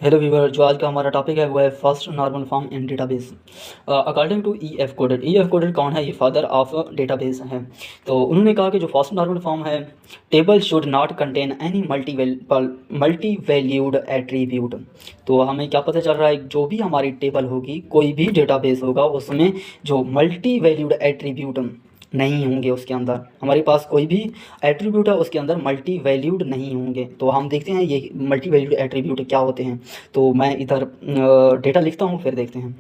Hello viewer, जो आज का हमारा टॉपिक है वो है first normal form in database. According to E F Codd कौन है? ये फादर ऑफ डेटाबेस है। तो उन्होंने कहा कि जो फर्स्ट नॉर्मल फॉर्म है, table should not contain any multi valued attribute. तो हमें क्या पता चल रहा है, जो भी हमारी टेबल होगी, कोई भी डेटाबेस होगा, उसमें जो मल्टी वैल्यूड एट्रीब्यूट नहीं होंगे, उसके अंदर हमारे पास कोई भी एट्रीब्यूट है उसके अंदर मल्टी वैल्यूड नहीं होंगे। तो हम देखते हैं ये मल्टी वैल्यूड एट्रीब्यूट क्या होते हैं। तो मैं इधर डेटा लिखता हूँ, फिर देखते हैं।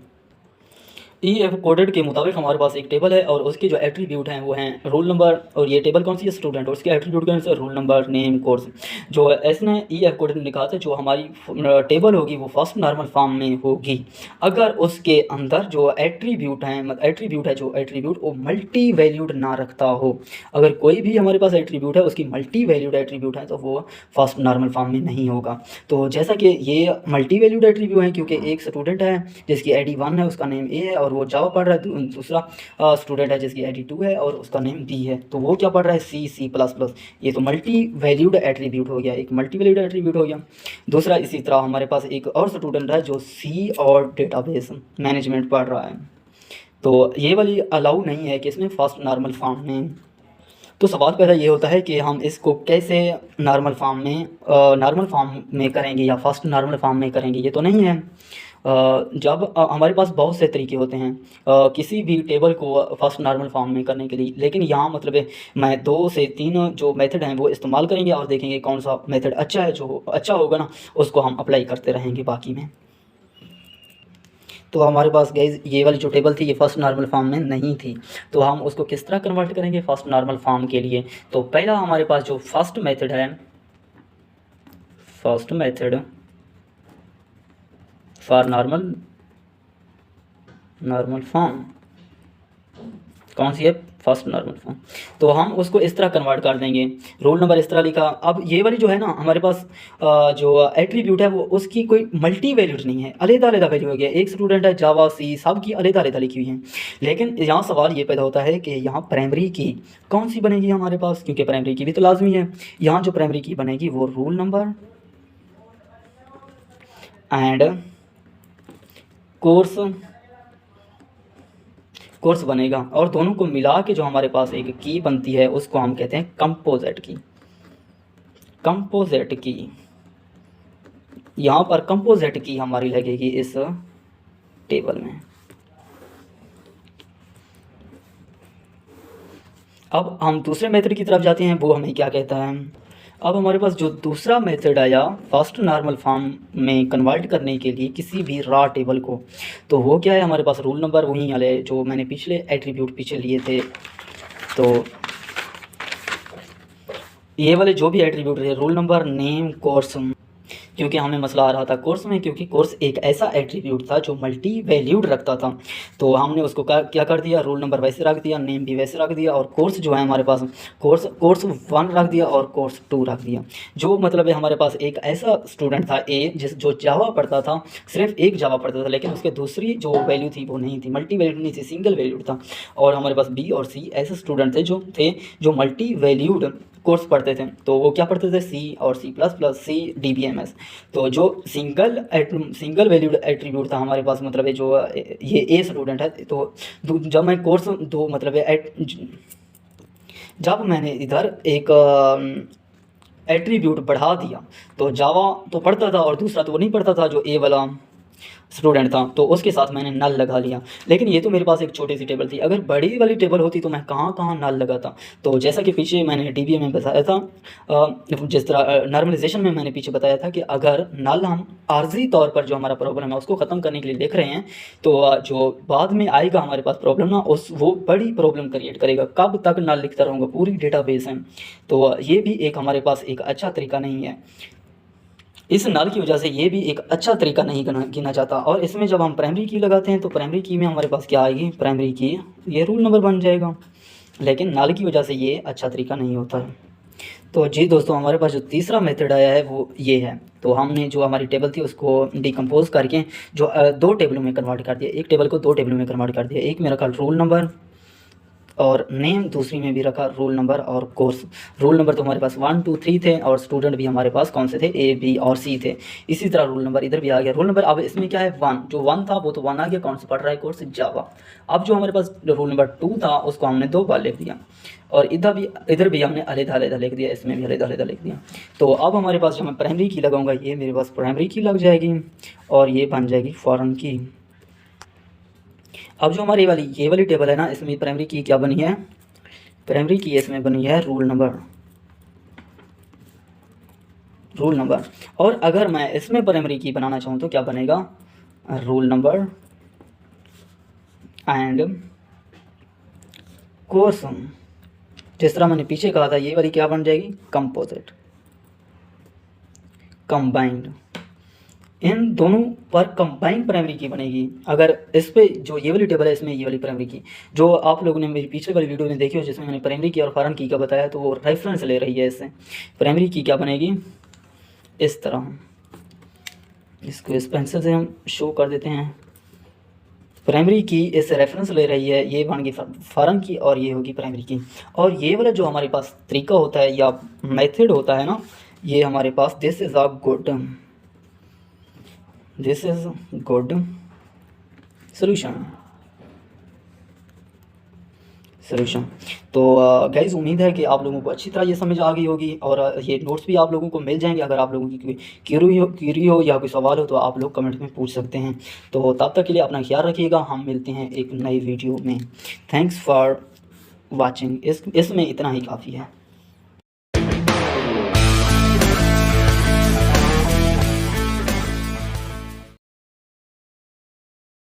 ई एफ कोडेड के मुताबिक हमारे पास एक टेबल है और उसके जो एट्रीब्यूट हैं वो हैं रोल नंबर। और ये टेबल कौन सी है? स्टूडेंट। और उसके एट्रीब्यूट कौन से? Roll number, name, course. जो इसने ई एफ कोडेड ने लिखा था, जो हमारी टेबल होगी वो फर्स्ट नॉर्मल फॉर्म में होगी अगर उसके अंदर जो एट्रीब्यूट है जो एट्रीब्यूट वो मल्टी वैल्यूड ना रखता हो। अगर कोई भी हमारे पास एट्रीब्यूट है उसकी मल्टी वैल्यूड एट्रीब्यूट है तो वो फर्स्ट नॉर्मल फॉर्म में नहीं होगा। तो जैसा कि ये मल्टी वैल्यूड एट्रीब्यूट है, क्योंकि एक स्टूडेंट है जिसकी आई डी 1 है, उसका नेम ए है और वो जावा पढ़ रहा है। दूसरा स्टूडेंट है जिसकी आई डी 2 है और उसका नेम बी है, तो वो क्या पढ़ रहा है? C plus plus. ये तो मल्टी वैल्यूड एट्रीब्यूट हो गया, एक मल्टी वैल्यूड एट्रीब्यूट हो गया। दूसरा, इसी तरह हमारे पास एक और स्टूडेंट है जो सी और डेटाबेस मैनेजमेंट पढ़ रहा है। तो ये वाली अलाउ नहीं है कि इसमें फर्स्ट नॉर्मल फॉर्म में। तो सवाल पैदा ये होता है कि हम इसको कैसे नॉर्मल फॉर्म में करेंगे या फर्स्ट नॉर्मल फॉर्म में करेंगे? ये तो नहीं है। जब हमारे पास बहुत से तरीके होते हैं किसी भी टेबल को फर्स्ट नॉर्मल फॉर्म में करने के लिए, लेकिन यहाँ मतलब है मैं 2 से 3 जो मेथड हैं वो इस्तेमाल करेंगे और देखेंगे कौन सा मेथड अच्छा है। जो अच्छा होगा ना, उसको हम अप्लाई करते रहेंगे बाकी में। तो हमारे पास गाइस ये वाली जो टेबल थी ये फर्स्ट नॉर्मल फॉर्म में नहीं थी। तो हम उसको किस तरह कन्वर्ट करेंगे फर्स्ट नॉर्मल फॉर्म के लिए? तो पहला हमारे पास जो फर्स्ट मेथड है, first method for normal form कौन सी है? First normal form. तो हम उसको इस तरह कन्वर्ट कर देंगे। रोल नंबर इस तरह लिखा। अब ये वाली जो है ना हमारे पास जो एट्रीब्यूट है वो उसकी कोई मल्टी वैल्यूड नहीं है, अलग-अलग वैल्यू हो गया। एक स्टूडेंट है जावा सी, सब की अलग-अलग लिखी हुई हैं। लेकिन यहाँ सवाल ये पैदा होता है कि यहाँ प्राइमरी की कौन सी बनेगी हमारे पास, क्योंकि प्राइमरी की भी तो लाजमी है। यहाँ जो प्राइमरी की बनेगी वो रोल नंबर एंड कोर्स बनेगा, और दोनों को मिला के जो हमारे पास एक की बनती है उसको हम कहते हैं कंपोजिट की। कंपोजिट की, यहाँ पर कंपोजिट की हमारी लगेगी इस टेबल में। अब हम दूसरे मेथड की तरफ जाते हैं, वो हमें क्या कहता है। अब हमारे पास जो दूसरा मेथड आया फर्स्ट नॉर्मल फॉर्म में कन्वर्ट करने के लिए किसी भी रॉ टेबल को, तो वो क्या है? हमारे पास रोल नंबर वही वाले जो मैंने पिछले एट्रीब्यूट पीछे लिए थे। तो ये वाले जो भी एट्रीब्यूट थे, रोल नंबर, नेम, कोर्स, क्योंकि हमें मसला आ रहा था कोर्स में, क्योंकि कोर्स एक ऐसा एट्रीब्यूट था जो मल्टी वैल्यूड रखता था। तो हमने उसको क्या कर दिया? रोल नंबर वैसे रख दिया, नेम भी वैसे रख दिया, और कोर्स जो है हमारे पास कोर्स 1 रख दिया और कोर्स 2 रख दिया। जो मतलब है हमारे पास एक ऐसा स्टूडेंट था ए जो जावा पढ़ता था, सिर्फ एक जावा पढ़ता था, लेकिन उसके दूसरी जो वैल्यू थी वो नहीं थी, मल्टी वैल्यूड नहीं थी, सिंगल वैल्यूड था। और हमारे पास बी और सी ऐसे स्टूडेंट थे जो मल्टी वैल्यूड कोर्स पढ़ते थे। तो वो क्या पढ़ते थे? सी और C plus plus, C D B M S. तो जो सिंगल वैल्यूड एट्रीब्यूट था हमारे पास, मतलब है जो ये ए स्टूडेंट है। तो जब मैं कोर्स दो मतलब है जब मैंने इधर एक एट्रीब्यूट बढ़ा दिया, तो जावा तो पढ़ता था और दूसरा तो वो नहीं पढ़ता था जो ए वाला स्टूडेंट था, तो उसके साथ मैंने नल लगा लिया। लेकिन ये तो मेरे पास एक छोटी सी टेबल थी, अगर बड़ी वाली टेबल होती तो मैं कहाँ कहाँ नल लगाता। तो जैसा कि पीछे मैंने डीबीए में बताया था, जिस तरह नॉर्मलाइजेशन में मैंने पीछे बताया था कि अगर नल हम आर्जी तौर पर जो हमारा प्रॉब्लम है उसको ख़त्म करने के लिए लिख रहे हैं, तो जो बाद में आएगा हमारे पास प्रॉब्लम ना, वो बड़ी प्रॉब्लम क्रिएट करेगा। कब तक नल लिखता रहूँगा? पूरी डेटाबेस है। तो ये भी एक हमारे पास एक अच्छा तरीका नहीं है। इस नल की वजह से ये भी एक अच्छा तरीका नहीं गिना जाता। और इसमें जब हम प्राइमरी की लगाते हैं तो प्राइमरी की में हमारे पास क्या आएगी? प्राइमरी की, ये रूल नंबर बन जाएगा। लेकिन नल की वजह से ये अच्छा तरीका नहीं होता है। तो जी दोस्तों, हमारे पास जो तीसरा मेथड आया है वो ये है। तो हमने जो हमारी टेबल थी उसको डिकम्पोज करके जो 2 टेबलों में कन्वर्ट कर दिया। एक टेबल को 2 टेबलों में कन्वर्ट कर दिया। एक में रखा रोल नंबर और नेम दूसरी में भी रखा रोल नंबर और कोर्स। रोल नंबर तो हमारे पास 1 2 3 थे और स्टूडेंट भी हमारे पास कौन से थे, ए बी और सी थे। इसी तरह रोल नंबर इधर भी आ गया। रोल नंबर अब इसमें क्या है 1, जो 1 था वो तो 1 आ गया, कौन सा पढ़ रहा है कोर्स जावा। अब जो हमारे पास रोल नंबर 2 था उसको हमने 2 बार लिख दिया और इधर भी हमने अलग-अलग लिख दिया, इसमें भी अलग-अलग लिख दिया। तो अब हमारे पास जो मैं प्राइमरी की लगाऊंगा ये मेरे पास प्राइमरी की लग जाएगी और ये बन जाएगी फॉरेन की। अब जो हमारी ये वाली टेबल है ना, इसमें प्राइमरी की क्या बनी है, प्राइमरी की इसमें बनी है रोल नंबर। और अगर मैं इसमें प्राइमरी की बनाना चाहूँ तो क्या बनेगा, रोल नंबर एंड कोर्स। जिस तरह मैंने पीछे कहा था ये वाली क्या बन जाएगी, कंपोजिट, कंबाइंड। इन दोनों पर कंबाइंड प्राइमरी की बनेगी। अगर इस पे जो ये वाली टेबल है इसमें ये वाली प्राइमरी की, जो आप लोगों ने मेरी पीछे वाली वीडियो में देखी हो जिसमें मैंने प्राइमरी की और फॉरेन की का बताया, तो वो रेफरेंस ले रही है इससे। प्राइमरी की क्या बनेगी इस तरह, इसको इस पेंसिल से हम शो कर देते हैं। प्राइमरी की इससे रेफरेंस ले रही है, ये बन गई फॉरेन की और ये होगी प्राइमरी की। और ये वाला जो हमारे पास तरीका होता है या मेथड होता है ना, ये हमारे पास this is a good solution. तो गाइज़ उम्मीद है कि आप लोगों को अच्छी तरह ये समझ आ गई होगी और ये नोट्स भी आप लोगों को मिल जाएंगे। अगर आप लोगों की कोई क्यूरी हो या कोई सवाल हो तो आप लोग कमेंट में पूछ सकते हैं। तो तब तक के लिए अपना ख्याल रखिएगा, हम मिलते हैं एक नई वीडियो में। Thanks for watching. इसमें इतना ही काफ़ी है।